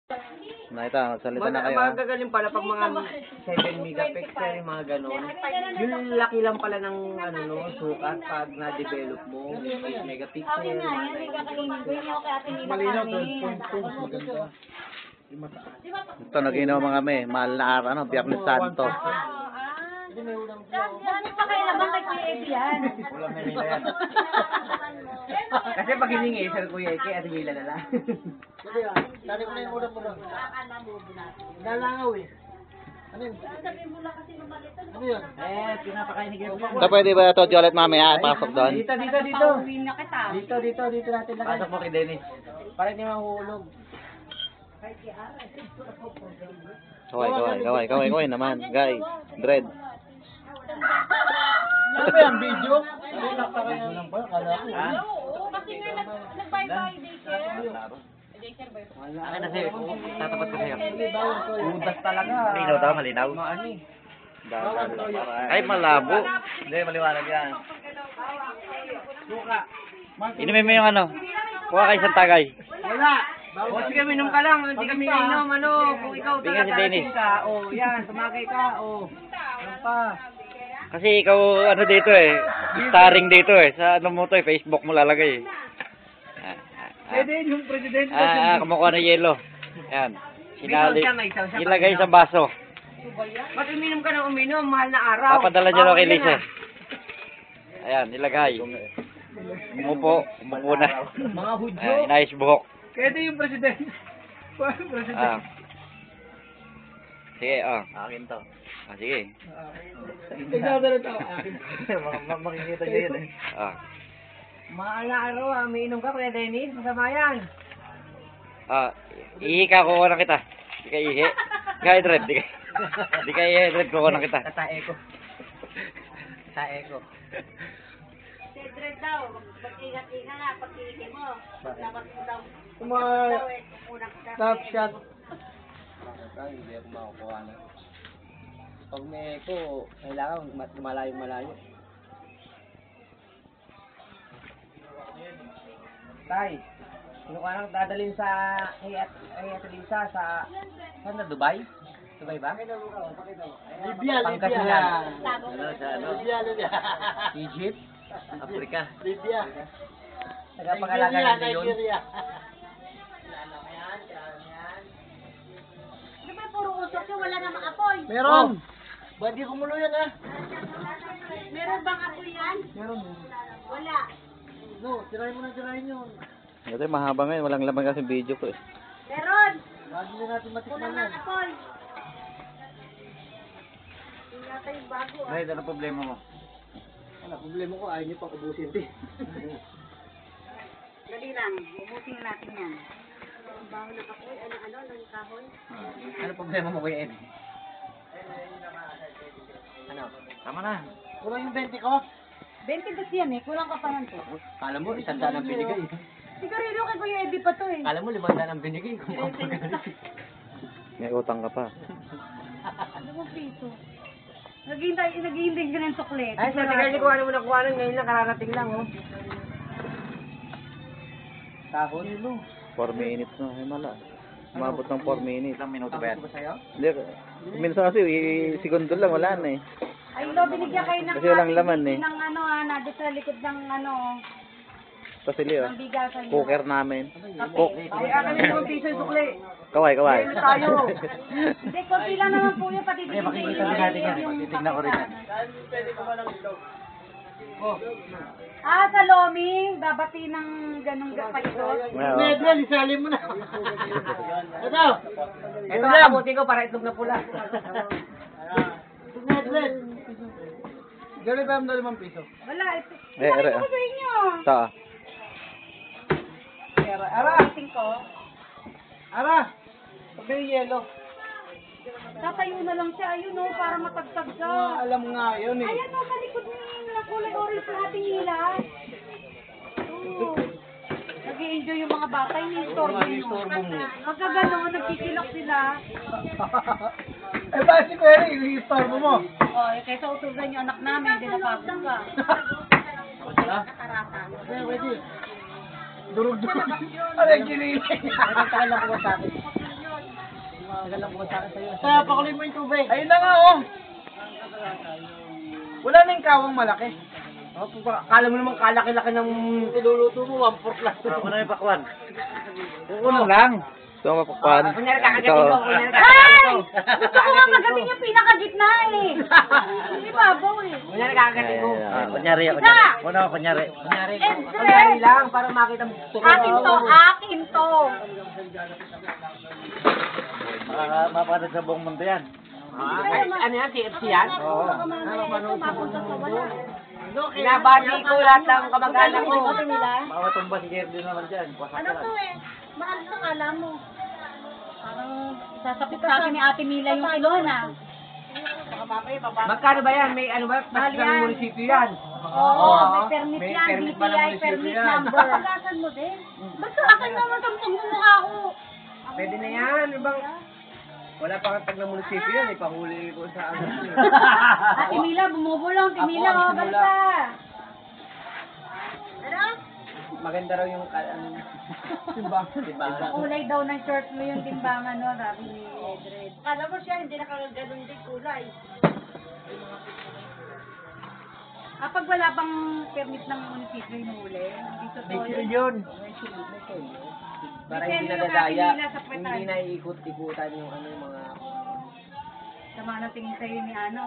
Nakita, magsalita na kayo. Magagaling pala pag mga 7 megapixel, mga ganon. Yung laki lang pala ng ano no, sukat pag na-develop mo. 8 megapixel. Malinaw, 12.2. Maganda. Ito, nag-inom mga kami. Mahal na araw, ano, Biyernes Santo. Ano pa kaya naman kay Kuya Eddie yan? Ulam na nila yan. Kasi pag hiningi, sir Kuya Ike, at hila na lang. Dali ko na yung ulam mo lang. Nalangaw eh. Ano yun? Ano yun? Pinapakain ni Gero. Ito, pwede ba ito, Jolet, mamaya? Pasok doon. Dito. Pauwiin na kita. Dito natin lang. Pasok mo kay Dennis. Para hindi mahuhulog. Kaway naman. Guy, Dread. Ano ba yan? Video? Ano yung nakakaya lang ba? Kala ko. Oo, kasi nga nag-bye-bye daycare. Akin na sa'yo. Tatapat ko sa'yo. Udas talaga. Malinaw daw, malinaw. Maani. Ay, malabo. Hindi, maliwanag yan. Suka. Inumin mo yung ano. Kuha kayo isang tagay. Wala. O sige, minom ka lang. Hindi kami inom. Ano, kung ikaw Bigyan si Dennis. ka. O, yan. Sumakay ka. O. Yan pa. Kasi ikaw, ano dito eh. Starring dito eh. Sa ano mo to eh. Facebook mo lalagay eh. Pwede yung presidente. Kumukuha na yelo. Yan. Sinali. May isaw siya. Ilagay sa baso. Ba't uminom ka ng uminom? Mahal na araw. Papadala niyo kay Bawal Lisa. yan, Ayan, ilagay. Umupo na. Mga hudyo. Ayan, inayos buhok. Pwede yung presidente. Ah. Sige, Akin to. Sige. Tignan na ito. Makikita niyo yun eh. Mahal na araw. Umiinom ka, Kuya Dennis. Masama yan. Ihi ka, kukuha na kita. Di ka ihi. Di ka i-drive. Di ka i-drive, kukuha na kita. Tatae ko. Tae ko. Cedred daw, pag-ingat-ingat na, pag-ihi mo. Dapat mo daw. Mga top shot. Hindi ako makukuha na. Pag may echo, kailangan malayo-malayo. Tay, sino ka nang dadalhin sa Ate Lisa sa saan na, Dubai? Dubai ba? Libya. Pangasinan. Libya. Egypt? Africa? Libya. Nagpapangalaga ng leon? Di ba puro usok yun, wala namang apoy? Meron. Ba't di kumulo yan ah? Meron bang apoy yan? Meron. Wala. No, tirahin yun. Ito mahaba ngayon. Walang laman kasi video ko eh. Meron. Bago na natin matikman Kulang yan. ng apoy. Hindi yata yung bago ah. Ano problema mo? Wala, problema ko, ayaw niyo pang ubusin din. Dali lang, ubusin natin yan. Ang baho ng apoy, ng kahoy. Ano problema mo, Kuya Ed? Ano? Tama na. Kulang yung 20 ko? 20 dos yan eh, kulang ka pa lang to. Kala mo, 100 ang binigay. Sigarilyo kay Kuya Eddie pa to eh. Kala mo, 500 ang binigay. Kung May utang ka pa. 2 piso. Naghihintay ka ng suklet. Ay, sa tigal ni kuha mo na kuha ngayon lang, kararating lang, oh. Kahon? 4 minutes na. Ay, mala. Umabot ng 4 minutes. Ilang minuto ba yan? Hindi. Minsan kasi, segundo lang. Wala na eh. Ay, lo, binigyan kayo ng Kasi walang laman eh. ng nado sa likod ng Pasili oh. ng bigasan. Cooker namin. Ay, akin yung 2 piso yung sukli. Kaway. Ano tayo? Hindi, konti lang naman po yun, pati Ay, makikita din natin yan. Titignan ko rin yan. Sa Lomi, babati ng ganong palikot. Medal, isali mo na. Ito. Ito lang, abutin ko para itlog na pula. Medal. Gano'n ba ang 5 piso? Wala, ito. Ere. Ito ko sa inyo. Sa. Ara! Tingin ko. Ara! Pag may yelo. Tatayo na lang siya, ayun o, para matagtag ka. Alam mo nga yun eh. Ayan o, sa likod na kulay orange sa ating nila. Oo. Nag-i-enjoy yung mga bata, ini-storbo nyo. Pagka gano'n, nagkikilok sila. Eh ba si Kuya, i-store mo? O, kaysa utusan yung anak namin, hindi napagod ka. Nakaratan. Okay, ready. Durug-durug. Ano yung ginilay niya? Tagal lang po sa akin. Tagal lang po sa akin sa'yo. Kaya pakuloy mo yung tubig. Ayun na nga, oh. Wala na yung kawang malaki. Kala mo naman kalaki-laki ng niluluto mo, 1/4 lang. Ako na yung pakwan. Uno lang. Ito ang pakwan. Kunyari kakagatin ko, kunyari Ay! kakagatin ko. Gusto ko nga kagating yung pinakagitna eh. Hindi babaw eh. Kunyari kakagatin ko. Kunyari, Isa! kunyari. Uno, kunyari. Kunyari, Siyempre. kunyari lang para makita mo. Akin to, akin to. Mapanood sa buong mundo yan. Ano yan, TFC yan? Oo. Mapunta sa wala. Binabati ko lahat ng kamag-anak ko. Baka tumba si Jerry naman dyan. Wasak Ano ka to lang. eh? Mahal sa kala mo. Parang sasapit sa akin ni Ate Mila yung kilon ah. Magkano ba yan? May ano ba? Mahal Pati ng yan. munisipyo yan. Oo, may permit May yan, permit pa ng DTI munisipyo permit yan. number. Pagasan mo din. Basta akin naman tampang mo mukha ko. Pwede na yan. Ibang... Wala pa tag ng munisipyo yan. Ipahuli ko sa ano. Ate Mila, bumubulong. Ate Mila, Ako oh, ang simula. basta. Ano? Maganda raw yung timbangan. Kulay daw ng short mo yung timbangan, no? Sabi ni Edred. Kala mo siya, hindi nakaganon din kulay. Kapag wala pang permit ng munisipyo yung huli, dito to. yun. Para hindi Depende yung nadadaya. Ate Mila sa kwetan. Hindi na iikot-ikutan yung ano yung mga... Sama na tingin sa'yo ni ano.